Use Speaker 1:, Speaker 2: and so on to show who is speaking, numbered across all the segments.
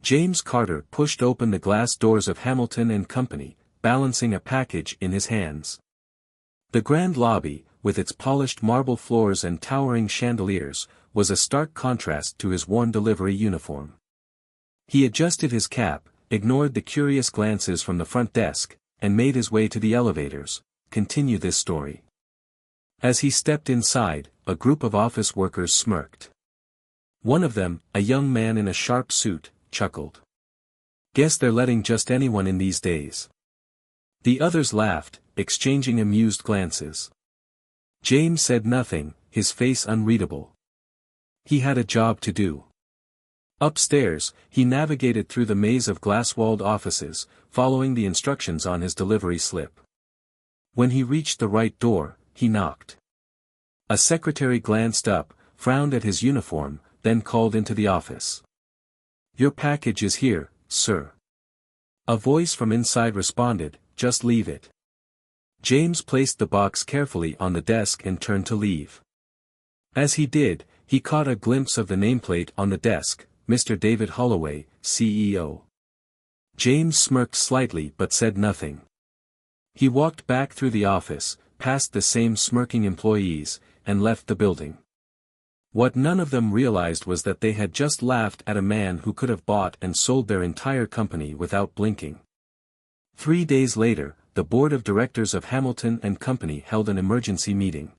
Speaker 1: James Carter pushed open the glass doors of Hamilton and Company, balancing a package in his hands. The grand lobby, with its polished marble floors and towering chandeliers, was a stark contrast to his worn delivery uniform. He adjusted his cap, ignored the curious glances from the front desk, and made his way to the elevators. Continue this story. As he stepped inside, a group of office workers smirked. One of them, a young man in a sharp suit, chuckled. Guess they're letting just anyone in these days. The others laughed, exchanging amused glances. James said nothing, his face unreadable. He had a job to do. Upstairs, he navigated through the maze of glass-walled offices, following the instructions on his delivery slip. When he reached the right door, he knocked. A secretary glanced up, frowned at his uniform, then called into the office. "Your package is here, sir." A voice from inside responded, "Just leave it." James placed the box carefully on the desk and turned to leave. As he did, he caught a glimpse of the nameplate on the desk, Mr. David Holloway, CEO. James smirked slightly but said nothing. He walked back through the office, past the same smirking employees, and left the building. What none of them realized was that they had just laughed at a man who could have bought and sold their entire company without blinking. 3 days later, the board of directors of Hamilton and Company held an emergency meeting.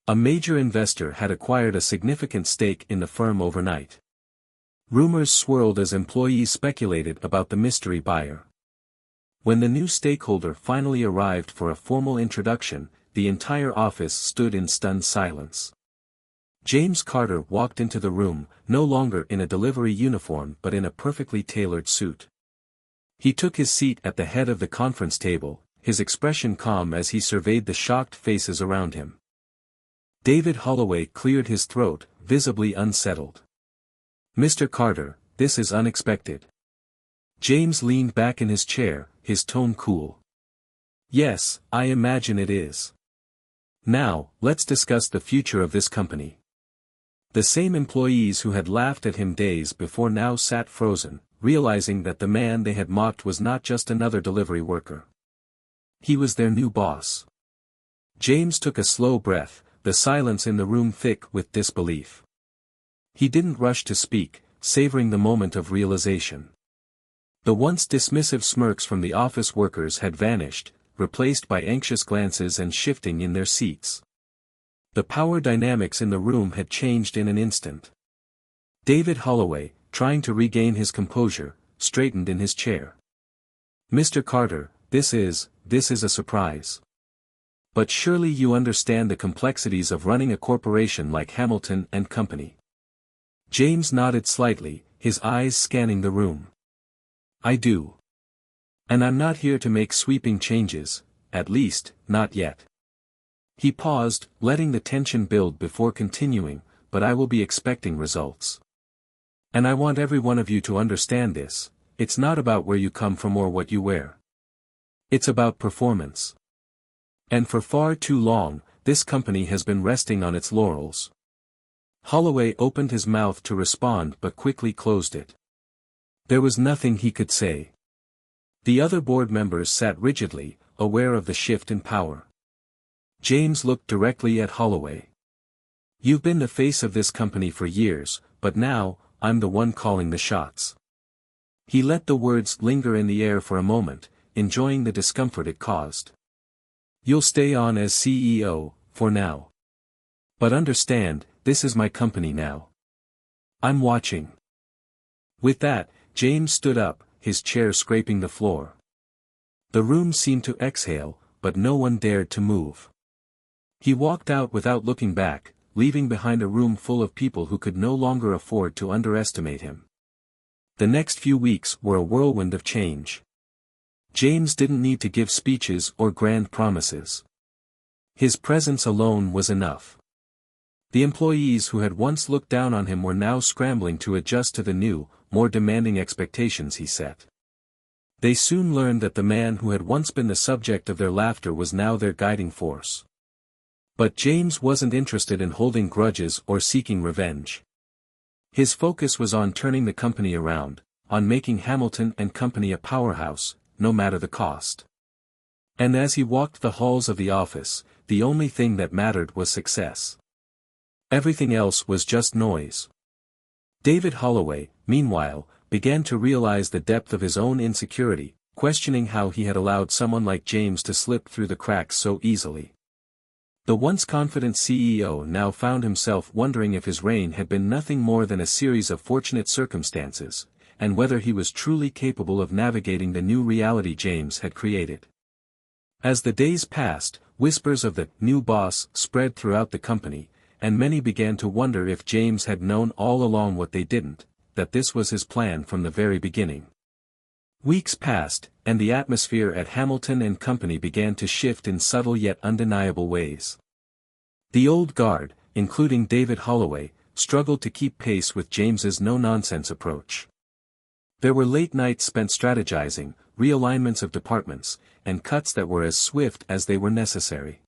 Speaker 1: A major investor had acquired a significant stake in the firm overnight. Rumors swirled as employees speculated about the mystery buyer. When the new stakeholder finally arrived for a formal introduction, the entire office stood in stunned silence. James Carter walked into the room, no longer in a delivery uniform but in a perfectly tailored suit. He took his seat at the head of the conference table, his expression calm as he surveyed the shocked faces around him. David Holloway cleared his throat, visibly unsettled. "Mr. Carter, this is unexpected." James leaned back in his chair, his tone cool. "Yes, I imagine it is. Now, let's discuss the future of this company." The same employees who had laughed at him days before now sat frozen, realizing that the man they had mocked was not just another delivery worker. He was their new boss. James took a slow breath, the silence in the room thick with disbelief. He didn't rush to speak, savoring the moment of realization. The once dismissive smirks from the office workers had vanished, replaced by anxious glances and shifting in their seats. The power dynamics in the room had changed in an instant. David Holloway, trying to regain his composure, straightened in his chair. "Mr. Carter, this is a surprise. But surely you understand the complexities of running a corporation like Hamilton and Company." James nodded slightly, his eyes scanning the room. "I do. And I'm not here to make sweeping changes, at least, not yet." He paused, letting the tension build before continuing, "But I will be expecting results. And I want every one of you to understand this, it's not about where you come from or what you wear. It's about performance. And for far too long, this company has been resting on its laurels." Holloway opened his mouth to respond but quickly closed it. There was nothing he could say. The other board members sat rigidly, aware of the shift in power. James looked directly at Holloway. "You've been the face of this company for years, but now, I'm the one calling the shots." He let the words linger in the air for a moment, enjoying the discomfort it caused. "You'll stay on as CEO, for now. But understand, this is my company now. I'm watching." With that, James stood up, his chair scraping the floor. The room seemed to exhale, but no one dared to move. He walked out without looking back, leaving behind a room full of people who could no longer afford to underestimate him. The next few weeks were a whirlwind of change. James didn't need to give speeches or grand promises. His presence alone was enough. The employees who had once looked down on him were now scrambling to adjust to the new, more demanding expectations he set. They soon learned that the man who had once been the subject of their laughter was now their guiding force. But James wasn't interested in holding grudges or seeking revenge. His focus was on turning the company around, on making Hamilton and Company a powerhouse, no matter the cost. And as he walked the halls of the office, the only thing that mattered was success. Everything else was just noise. David Holloway, meanwhile, began to realize the depth of his own insecurity, questioning how he had allowed someone like James to slip through the cracks so easily. The once confident CEO now found himself wondering if his reign had been nothing more than a series of fortunate circumstances, and whether he was truly capable of navigating the new reality James had created. As the days passed, whispers of the new boss spread throughout the company, and many began to wonder if James had known all along what they didn't, that this was his plan from the very beginning. Weeks passed, and the atmosphere at Hamilton and Company began to shift in subtle yet undeniable ways. The old guard, including David Holloway, struggled to keep pace with James's no-nonsense approach. There were late nights spent strategizing, realignments of departments, and cuts that were as swift as they were necessary.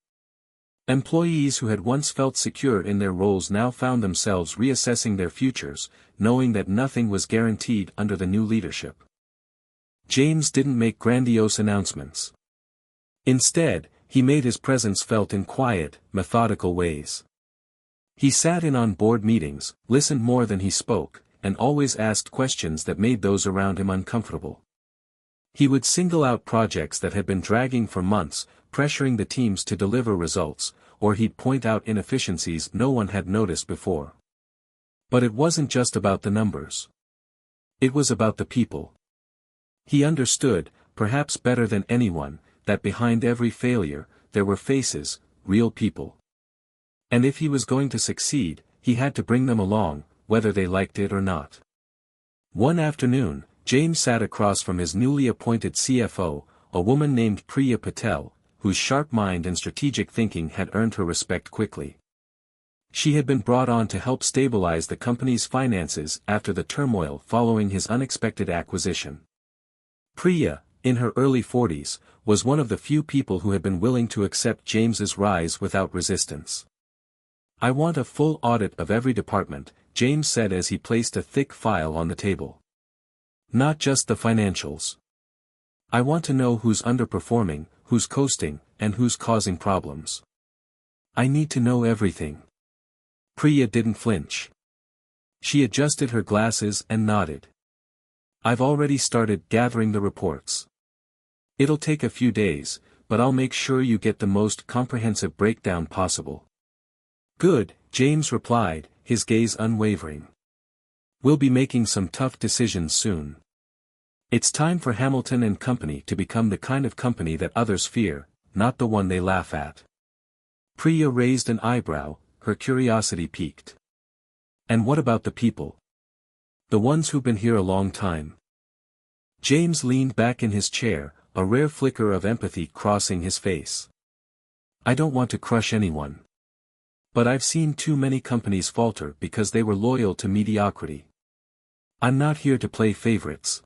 Speaker 1: Employees who had once felt secure in their roles now found themselves reassessing their futures, knowing that nothing was guaranteed under the new leadership. James didn't make grandiose announcements. Instead, he made his presence felt in quiet, methodical ways. He sat in on board meetings, listened more than he spoke, and always asked questions that made those around him uncomfortable. He would single out projects that had been dragging for months, pressuring the teams to deliver results, or he'd point out inefficiencies no one had noticed before. But it wasn't just about the numbers. It was about the people. He understood, perhaps better than anyone, that behind every failure, there were faces, real people. And if he was going to succeed, he had to bring them along, whether they liked it or not. One afternoon, James sat across from his newly appointed CFO, a woman named Priya Patel, whose sharp mind and strategic thinking had earned her respect quickly. She had been brought on to help stabilize the company's finances after the turmoil following his unexpected acquisition. Priya, in her early 40s, was one of the few people who had been willing to accept James's rise without resistance. "I want a full audit of every department," James said as he placed a thick file on the table. "Not just the financials. I want to know who's underperforming, who's coasting, and who's causing problems. I need to know everything." Priya didn't flinch. She adjusted her glasses and nodded. "I've already started gathering the reports. It'll take a few days, but I'll make sure you get the most comprehensive breakdown possible." "Good," James replied, his gaze unwavering. "We'll be making some tough decisions soon. It's time for Hamilton and Company to become the kind of company that others fear, not the one they laugh at." Priya raised an eyebrow, her curiosity piqued. "And what about the people? The ones who've been here a long time?" James leaned back in his chair, a rare flicker of empathy crossing his face. "I don't want to crush anyone. But I've seen too many companies falter because they were loyal to mediocrity. I'm not here to play favorites.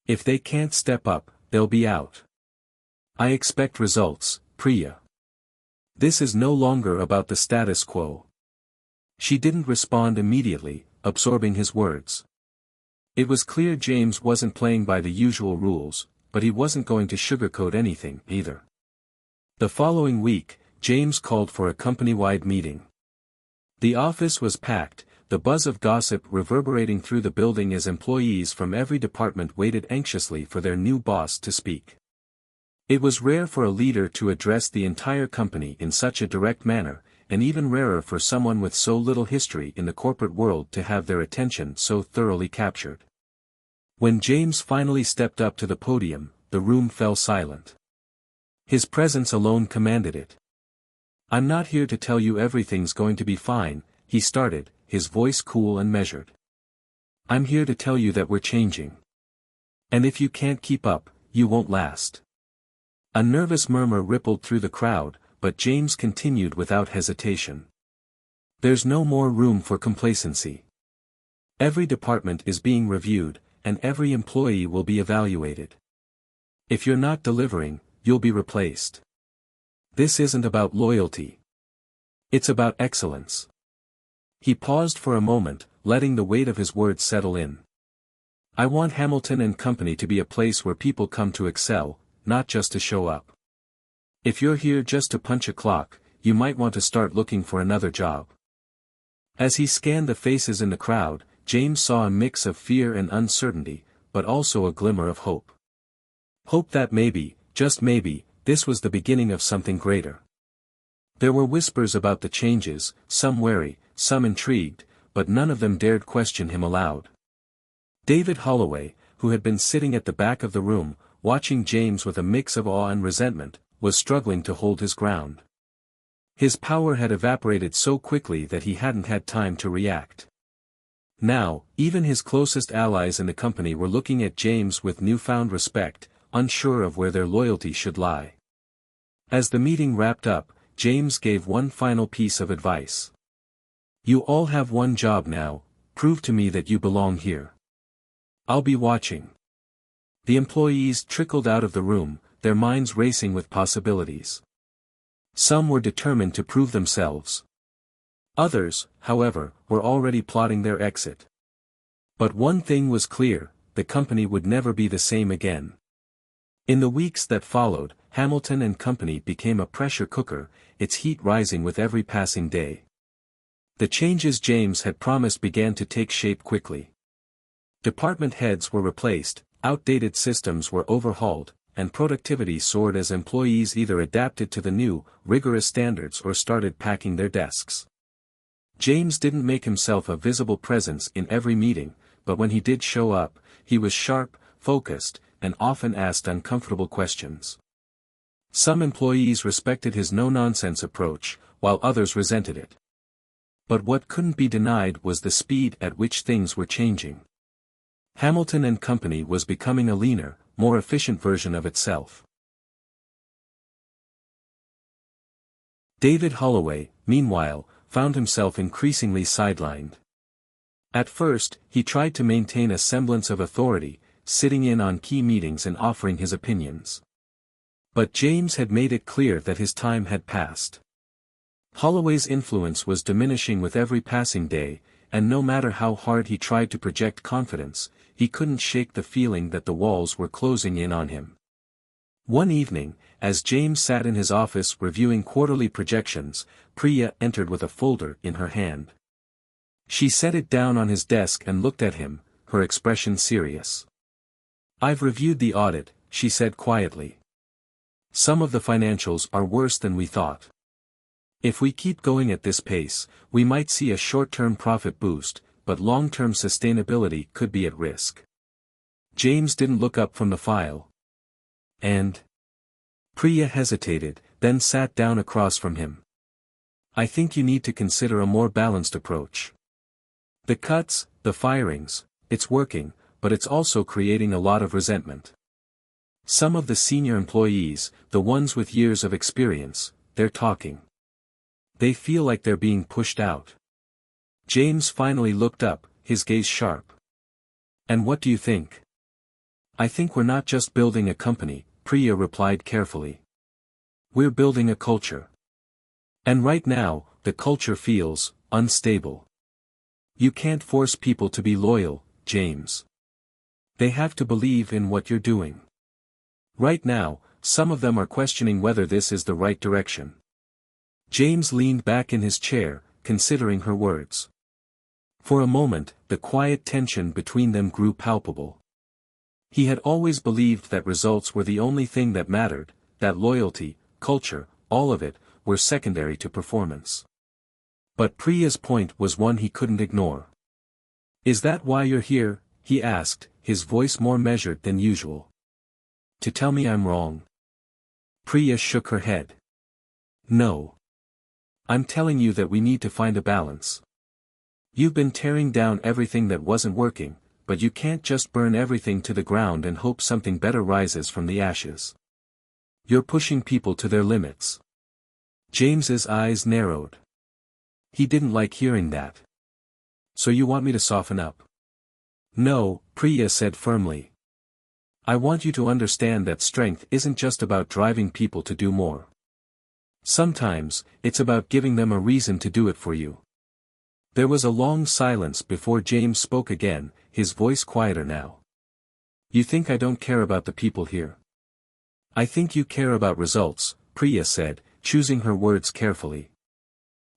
Speaker 1: If they can't step up, they'll be out. I expect results, Priya. This is no longer about the status quo." She didn't respond immediately, absorbing his words. It was clear James wasn't playing by the usual rules, but he wasn't going to sugarcoat anything, either. The following week, James called for a company-wide meeting. The office was packed, the buzz of gossip reverberating through the building as employees from every department waited anxiously for their new boss to speak. It was rare for a leader to address the entire company in such a direct manner, and even rarer for someone with so little history in the corporate world to have their attention so thoroughly captured. When James finally stepped up to the podium, the room fell silent. His presence alone commanded it. "I'm not here to tell you everything's going to be fine," he started, his voice cool and measured. "I'm here to tell you that we're changing. And if you can't keep up, you won't last." A nervous murmur rippled through the crowd, but James continued without hesitation. "There's no more room for complacency. Every department is being reviewed, and every employee will be evaluated. If you're not delivering, you'll be replaced. This isn't about loyalty. It's about excellence." He paused for a moment, letting the weight of his words settle in. I want Hamilton and Company to be a place where people come to excel, not just to show up. If you're here just to punch a clock, you might want to start looking for another job. As he scanned the faces in the crowd, James saw a mix of fear and uncertainty, but also a glimmer of hope. Hope that maybe, just maybe, this was the beginning of something greater. There were whispers about the changes, some wary, some intrigued, but none of them dared question him aloud. David Holloway, who had been sitting at the back of the room, watching James with a mix of awe and resentment, was struggling to hold his ground. His power had evaporated so quickly that he hadn't had time to react. Now, even his closest allies in the company were looking at James with newfound respect, unsure of where their loyalty should lie. As the meeting wrapped up, James gave one final piece of advice. You all have one job now: prove to me that you belong here. I'll be watching. The employees trickled out of the room, their minds racing with possibilities. Some were determined to prove themselves. Others, however, were already plotting their exit. But one thing was clear: the company would never be the same again. In the weeks that followed, Hamilton and Company became a pressure cooker, its heat rising with every passing day. The changes James had promised began to take shape quickly. Department heads were replaced, outdated systems were overhauled, and productivity soared as employees either adapted to the new, rigorous standards or started packing their desks. James didn't make himself a visible presence in every meeting, but when he did show up, he was sharp, focused, and often asked uncomfortable questions. Some employees respected his no-nonsense approach, while others resented it. But what couldn't be denied was the speed at which things were changing. Hamilton and Company was becoming a leaner, more efficient version of itself. David Holloway, meanwhile, found himself increasingly sidelined. At first, he tried to maintain a semblance of authority, sitting in on key meetings and offering his opinions. But James had made it clear that his time had passed. Holloway's influence was diminishing with every passing day, and no matter how hard he tried to project confidence, he couldn't shake the feeling that the walls were closing in on him. One evening, as James sat in his office reviewing quarterly projections, Priya entered with a folder in her hand. She set it down on his desk and looked at him, her expression serious. "I've reviewed the audit," she said quietly. "Some of the financials are worse than we thought. If we keep going at this pace, we might see a short-term profit boost, but long-term sustainability could be at risk." James didn't look up from the file. "And?" Priya hesitated, then sat down across from him. "I think you need to consider a more balanced approach. The cuts, the firings, it's working, but it's also creating a lot of resentment. Some of the senior employees, the ones with years of experience, they're talking. They feel like they're being pushed out." James finally looked up, his gaze sharp. "And what do you think?" "I think we're not just building a company," Priya replied carefully. "We're building a culture. And right now, the culture feels unstable. You can't force people to be loyal, James. They have to believe in what you're doing. Right now, some of them are questioning whether this is the right direction." James leaned back in his chair, considering her words. For a moment, the quiet tension between them grew palpable. He had always believed that results were the only thing that mattered, that loyalty, culture, all of it, were secondary to performance. But Priya's point was one he couldn't ignore. "Is that why you're here?" he asked, his voice more measured than usual. "To tell me I'm wrong?" Priya shook her head. "No. I'm telling you that we need to find a balance. You've been tearing down everything that wasn't working, but you can't just burn everything to the ground and hope something better rises from the ashes. You're pushing people to their limits." James's eyes narrowed. He didn't like hearing that. "So you want me to soften up?" "No," Priya said firmly. "I want you to understand that strength isn't just about driving people to do more. Sometimes, it's about giving them a reason to do it for you." There was a long silence before James spoke again, his voice quieter now. You think I don't care about the people here? I think you care about results, Priya said, choosing her words carefully.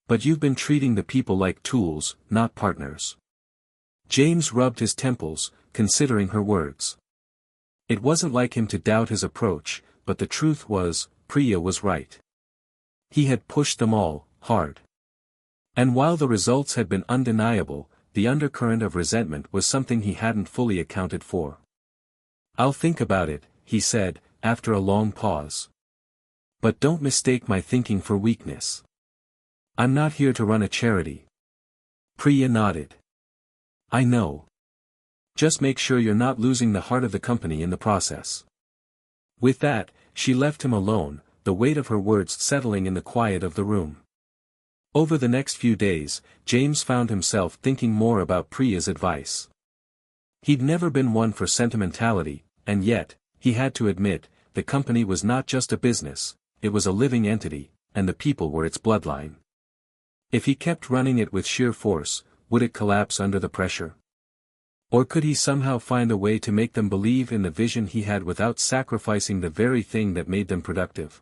Speaker 1: But you've been treating the people like tools, not partners. James rubbed his temples, considering her words. It wasn't like him to doubt his approach, but the truth was, Priya was right. He had pushed them all, hard. And while the results had been undeniable, the undercurrent of resentment was something he hadn't fully accounted for. I'll think about it, he said, after a long pause. But don't mistake my thinking for weakness. I'm not here to run a charity. Priya nodded. I know. Just make sure you're not losing the heart of the company in the process. With that, she left him alone, the weight of her words settling in the quiet of the room. Over the next few days, James found himself thinking more about Priya's advice. He'd never been one for sentimentality, and yet, he had to admit, the company was not just a business, it was a living entity, and the people were its bloodline. If he kept running it with sheer force, would it collapse under the pressure? Or could he somehow find a way to make them believe in the vision he had without sacrificing the very thing that made them productive?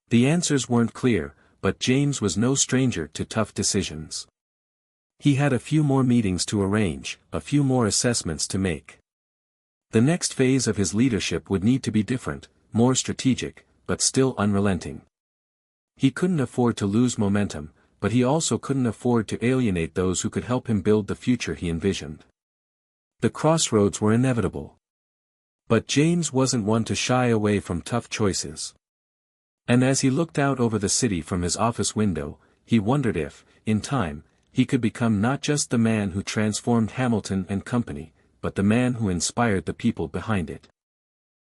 Speaker 1: The answers weren't clear, but James was no stranger to tough decisions. He had a few more meetings to arrange, a few more assessments to make. The next phase of his leadership would need to be different, more strategic, but still unrelenting. He couldn't afford to lose momentum, but he also couldn't afford to alienate those who could help him build the future he envisioned. The crossroads were inevitable. But James wasn't one to shy away from tough choices. And as he looked out over the city from his office window, he wondered if, in time, he could become not just the man who transformed Hamilton and Company, but the man who inspired the people behind it.